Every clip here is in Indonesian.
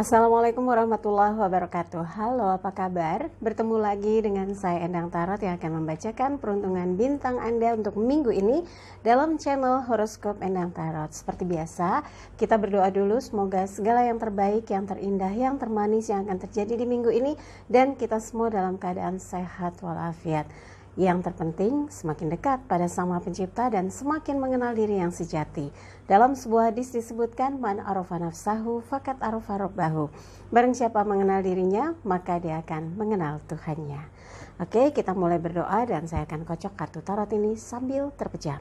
Assalamualaikum warahmatullahi wabarakatuh. Halo, apa kabar? Bertemu lagi dengan saya Endang Tarot yang akan membacakan peruntungan bintang Anda untuk minggu ini dalam channel Horoskop Endang Tarot. Seperti biasa, kita berdoa dulu semoga segala yang terbaik, yang terindah, yang termanis yang akan terjadi di minggu ini dan kita semua dalam keadaan sehat walafiat. Yang terpenting, semakin dekat pada Sang Maha Pencipta dan semakin mengenal diri yang sejati. Dalam sebuah hadis disebutkan, man arafa nafsahu fakat arafa rabbahu. Barang siapa mengenal dirinya, maka dia akan mengenal Tuhannya. Oke, kita mulai berdoa dan saya akan kocok kartu tarot ini sambil terpejam.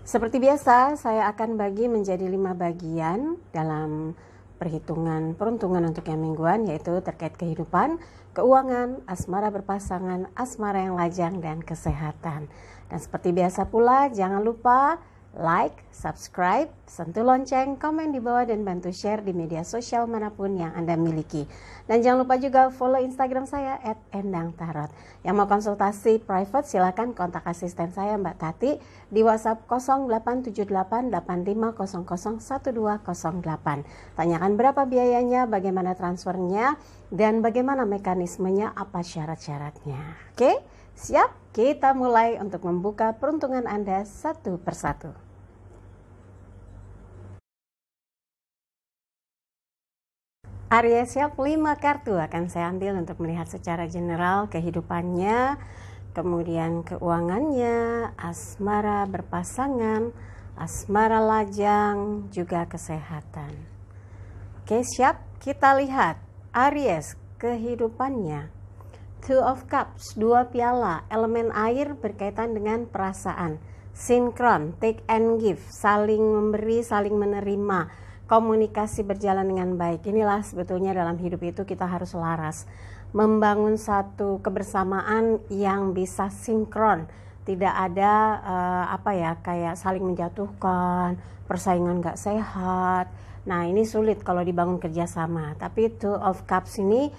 Seperti biasa, saya akan bagi menjadi 5 bagian dalam perhitungan peruntungan untuk yang mingguan, yaitu terkait kehidupan, keuangan, asmara berpasangan, asmara yang lajang, dan kesehatan. Dan seperti biasa pula, jangan lupa like, subscribe, sentuh lonceng, komen di bawah, dan bantu share di media sosial manapun yang Anda miliki. Dan jangan lupa juga follow Instagram saya @endangtarot. Yang mau konsultasi private silakan kontak asisten saya Mbak Tati di WhatsApp 087885001208. Tanyakan berapa biayanya, bagaimana transfernya, dan bagaimana mekanismenya, apa syarat-syaratnya. Oke, siap? Kita mulai untuk membuka peruntungan Anda satu persatu. Aries, siap, 5 kartu akan saya ambil untuk melihat secara general kehidupannya, kemudian keuangannya, asmara berpasangan, asmara lajang, juga kesehatan. Oke, siap, kita lihat Aries, kehidupannya. Two of Cups, 2 piala, elemen air berkaitan dengan perasaan, sinkron, take and give, saling memberi, saling menerima, komunikasi berjalan dengan baik. Inilah sebetulnya dalam hidup itu kita harus selaras, membangun satu kebersamaan yang bisa sinkron, tidak ada kayak saling menjatuhkan, persaingan gak sehat. Nah, ini sulit kalau dibangun kerjasama. Tapi Two of Cups ini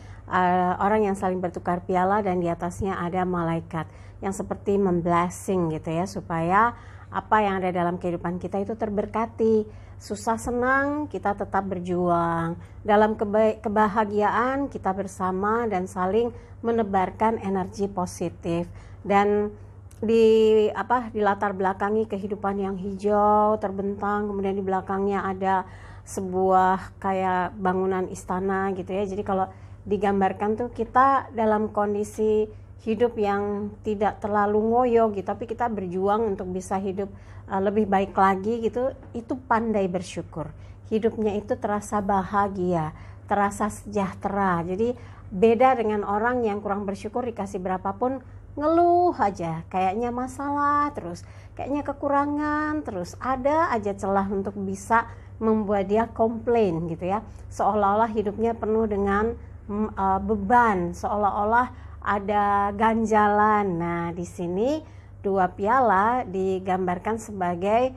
orang yang saling bertukar piala dan di atasnya ada malaikat yang seperti memblessing gitu ya, supaya apa yang ada dalam kehidupan kita itu terberkati. Susah senang kita tetap berjuang, dalam kebahagiaan kita bersama dan saling menebarkan energi positif. Dan di latar belakangi kehidupan yang hijau terbentang, kemudian di belakangnya ada sebuah kayak bangunan istana gitu ya. Jadi kalau digambarkan tuh kita dalam kondisi hidup yang tidak terlalu ngoyo gitu, tapi kita berjuang untuk bisa hidup lebih baik lagi gitu. Itu pandai bersyukur, hidupnya itu terasa bahagia, terasa sejahtera. Jadi beda dengan orang yang kurang bersyukur, dikasih berapapun ngeluh aja, kayaknya masalah terus, kayaknya kekurangan terus, ada aja celah untuk bisa membuat dia komplain gitu ya, seolah-olah hidupnya penuh dengan beban, seolah-olah ada ganjalan. Nah, di sini 2 piala digambarkan sebagai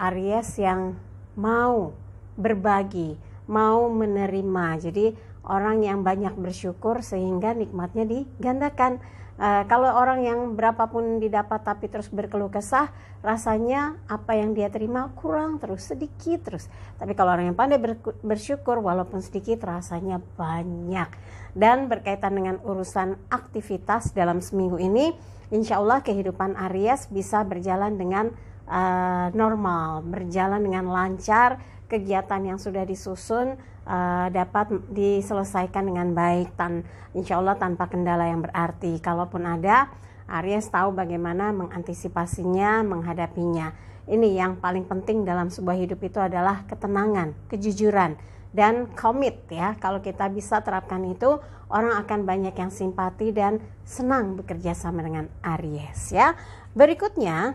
Aries yang mau berbagi, mau menerima. Jadi orang yang banyak bersyukur sehingga nikmatnya digandakan. Kalau orang yang berapapun didapat tapi terus berkeluh kesah, rasanya apa yang dia terima kurang terus, sedikit terus. Tapi kalau orang yang pandai bersyukur, walaupun sedikit rasanya banyak. Dan berkaitan dengan urusan aktivitas dalam seminggu ini, insya Allah kehidupan Aries bisa berjalan dengan normal, berjalan dengan lancar. Kegiatan yang sudah disusun dapat diselesaikan dengan baik, insya Allah tanpa kendala yang berarti. Kalaupun ada, Aries tahu bagaimana mengantisipasinya, menghadapinya. Ini yang paling penting dalam sebuah hidup itu adalah ketenangan, kejujuran, dan komit ya. Kalau kita bisa terapkan itu, orang akan banyak yang simpati dan senang bekerja sama dengan Aries ya. Berikutnya,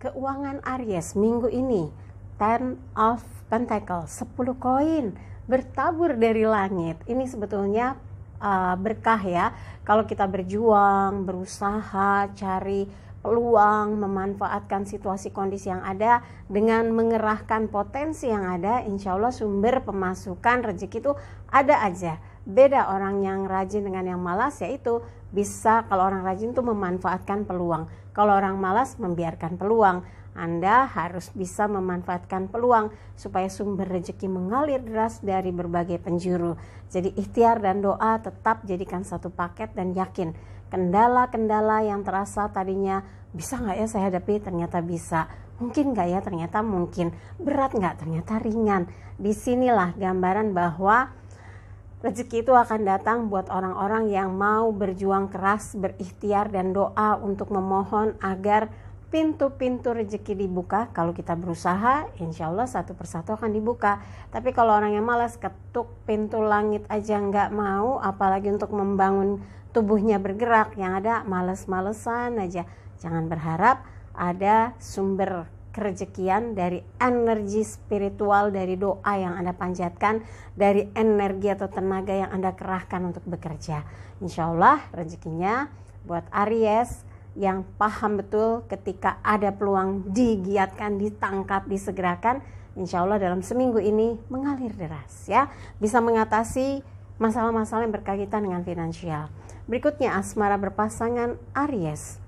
keuangan Aries minggu ini. Ten of Pentacles, 10 koin bertabur dari langit. Ini sebetulnya berkah ya. Kalau kita berjuang, berusaha, cari peluang, memanfaatkan situasi kondisi yang ada dengan mengerahkan potensi yang ada, insya Allah sumber pemasukan rezeki itu ada aja. Beda orang yang rajin dengan yang malas, yaitu bisa, kalau orang rajin itu memanfaatkan peluang, kalau orang malas membiarkan peluang. Anda harus bisa memanfaatkan peluang supaya sumber rezeki mengalir deras dari berbagai penjuru. Jadi ikhtiar dan doa tetap jadikan satu paket, dan yakin kendala-kendala yang terasa tadinya bisa nggak ya saya hadapi, ternyata bisa. Mungkin nggak ya, ternyata mungkin. Berat nggak, ternyata ringan. Disinilah gambaran bahwa rezeki itu akan datang buat orang-orang yang mau berjuang keras, berikhtiar dan doa untuk memohon agar pintu-pintu rezeki dibuka. Kalau kita berusaha, insya Allah satu persatu akan dibuka. Tapi kalau orang yang malas, ketuk pintu langit aja nggak mau, apalagi untuk membangun tubuhnya bergerak, yang ada males-malesan aja. Jangan berharap ada sumber kerejekian dari energi spiritual, dari doa yang Anda panjatkan, dari energi atau tenaga yang Anda kerahkan untuk bekerja. Insya Allah rezekinya buat Aries yang paham betul ketika ada peluang digiatkan, ditangkap, disegerakan, insya Allah dalam seminggu ini mengalir deras ya, bisa mengatasi masalah-masalah yang berkaitan dengan finansial. Berikutnya asmara berpasangan Aries.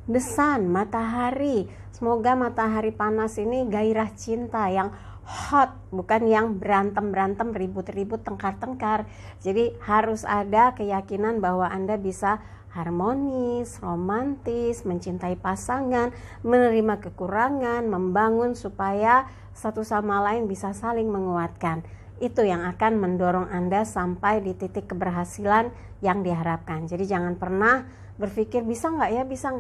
The Sun, matahari. Semoga matahari panas ini gairah cinta yang hot, bukan yang berantem-berantem, ribut-ribut, tengkar-tengkar. Jadi harus ada keyakinan bahwa Anda bisa harmonis, romantis, mencintai pasangan, menerima kekurangan, membangun supaya satu sama lain bisa saling menguatkan. Itu yang akan mendorong Anda sampai di titik keberhasilan yang diharapkan. Jadi jangan pernah berpikir bisa nggak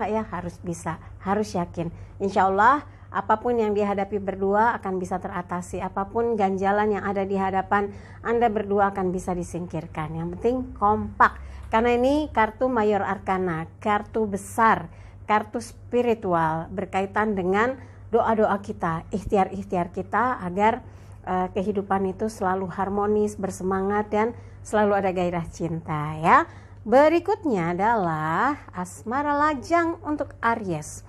ya, harus bisa, harus yakin. Insya Allah apapun yang dihadapi berdua akan bisa teratasi, apapun ganjalan yang ada di hadapan Anda berdua akan bisa disingkirkan. Yang penting kompak, karena ini kartu mayor arkana, kartu besar, kartu spiritual, berkaitan dengan doa-doa kita, ikhtiar-ikhtiar kita agar kehidupan itu selalu harmonis, bersemangat, dan selalu ada gairah cinta ya. Berikutnya adalah asmara lajang untuk Aries.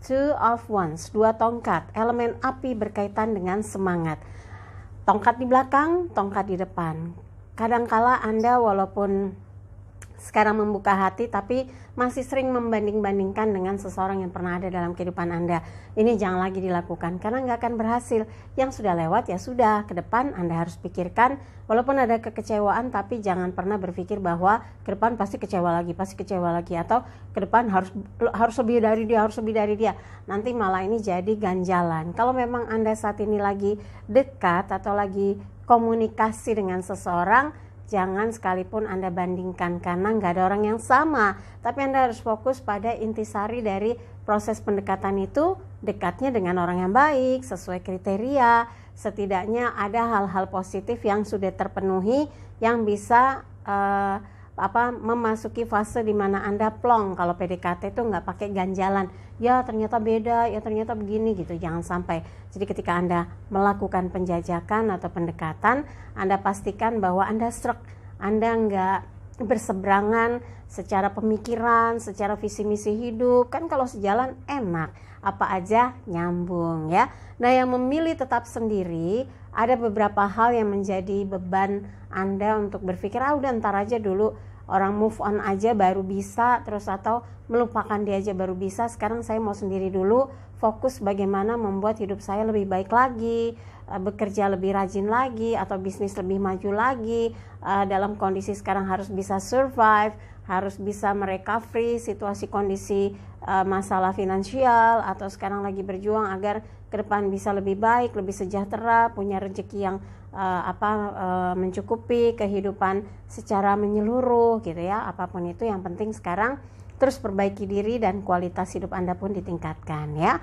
Two of Wands, 2 tongkat, elemen api berkaitan dengan semangat. Tongkat di belakang, tongkat di depan. Kadangkala Anda walaupun sekarang membuka hati, tapi masih sering membanding-bandingkan dengan seseorang yang pernah ada dalam kehidupan Anda. Ini jangan lagi dilakukan, karena nggak akan berhasil. Yang sudah lewat ya sudah, ke depan Anda harus pikirkan, walaupun ada kekecewaan, tapi jangan pernah berpikir bahwa ke depan pasti kecewa lagi, atau ke depan harus lebih dari dia. Nanti malah ini jadi ganjalan. Kalau memang Anda saat ini lagi dekat atau lagi komunikasi dengan seseorang, jangan sekalipun Anda bandingkan, karena nggak ada orang yang sama. Tapi Anda harus fokus pada intisari dari proses pendekatan itu, dekatnya dengan orang yang baik, sesuai kriteria. Setidaknya ada hal-hal positif yang sudah terpenuhi, yang bisa memasuki fase di mana Anda plong. Kalau PDKT itu nggak pakai ganjalan, ya ternyata beda, ya ternyata begini gitu, jangan sampai. Jadi ketika Anda melakukan penjajakan atau pendekatan, Anda pastikan bahwa Anda srek, Anda nggak berseberangan secara pemikiran, secara visi misi hidup. Kan kalau sejalan enak, apa aja nyambung ya. Nah, yang memilih tetap sendiri, ada beberapa hal yang menjadi beban Anda untuk berpikir, udah ntar aja dulu, orang move on aja baru bisa, terus atau melupakan dia aja baru bisa. Sekarang saya mau sendiri dulu, fokus bagaimana membuat hidup saya lebih baik lagi, bekerja lebih rajin lagi, atau bisnis lebih maju lagi. Dalam kondisi sekarang harus bisa survive, harus bisa merecovery situasi kondisi masalah finansial, atau sekarang lagi berjuang agar ke depan bisa lebih baik, lebih sejahtera, punya rezeki yang mencukupi kehidupan secara menyeluruh gitu ya. Apapun itu, yang penting sekarang terus perbaiki diri dan kualitas hidup Anda pun ditingkatkan ya.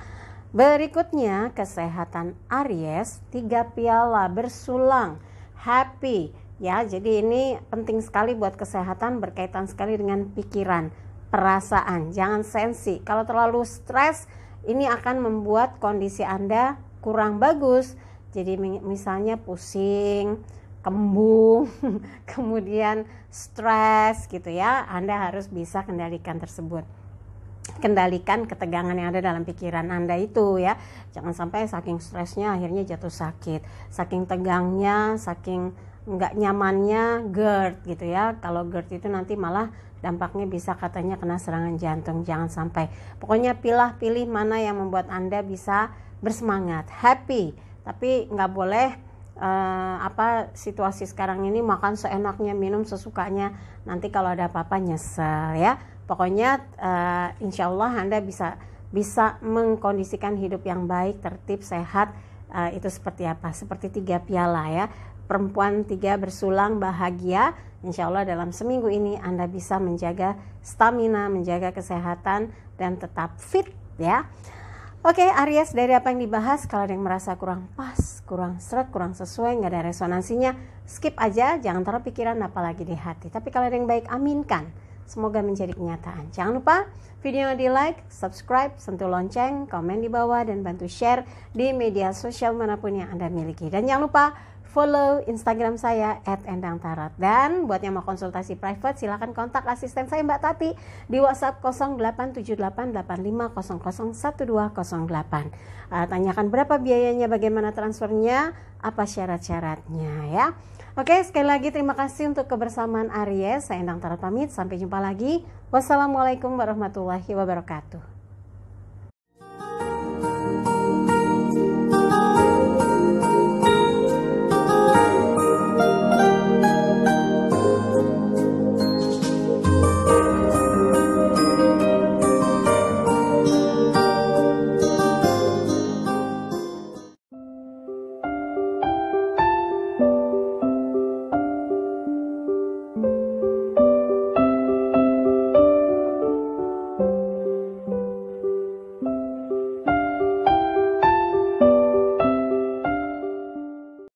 Berikutnya kesehatan Aries, 3 piala bersulang, happy ya. Jadi ini penting sekali buat kesehatan, berkaitan sekali dengan pikiran, perasaan. Jangan sensi. Kalau terlalu stres, ini akan membuat kondisi Anda kurang bagus. Jadi misalnya pusing, kembung, kemudian stres gitu ya. Anda harus bisa kendalikan tersebut. Kendalikan ketegangan yang ada dalam pikiran Anda itu ya. Jangan sampai saking stresnya akhirnya jatuh sakit. Saking tegangnya, saking nggak nyamannya GERD gitu ya. Kalau GERD itu nanti malah dampaknya bisa katanya kena serangan jantung. Jangan sampai. Pokoknya pilih mana yang membuat Anda bisa bersemangat, happy. Tapi nggak boleh situasi sekarang ini makan seenaknya, minum sesukanya. Nanti kalau ada apa-apa nyesel ya. Pokoknya insya Allah Anda bisa mengkondisikan hidup yang baik, tertib, sehat. Itu seperti apa? Seperti 3 piala ya. Perempuan 3 bersulang bahagia. Insya Allah dalam seminggu ini Anda bisa menjaga stamina, menjaga kesehatan, dan tetap fit ya. Oke, Aries, dari apa yang dibahas, kalau ada yang merasa kurang pas, kurang seret, kurang sesuai, nggak ada resonansinya, skip aja, jangan taruh pikiran apalagi di hati. Tapi kalau ada yang baik, aminkan. Semoga menjadi kenyataan. Jangan lupa videonya di like, subscribe, sentuh lonceng, komen di bawah, dan bantu share di media sosial manapun yang Anda miliki. Dan jangan lupa follow Instagram saya @endangtarot. Dan buat yang mau konsultasi private, silahkan kontak asisten saya Mbak Tati di WhatsApp 087885001208. Tanyakan berapa biayanya, bagaimana transfernya, apa syarat-syaratnya ya. Oke, sekali lagi terima kasih untuk kebersamaan Aries. Saya Endang Tarot pamit, sampai jumpa lagi. Wassalamualaikum warahmatullahi wabarakatuh.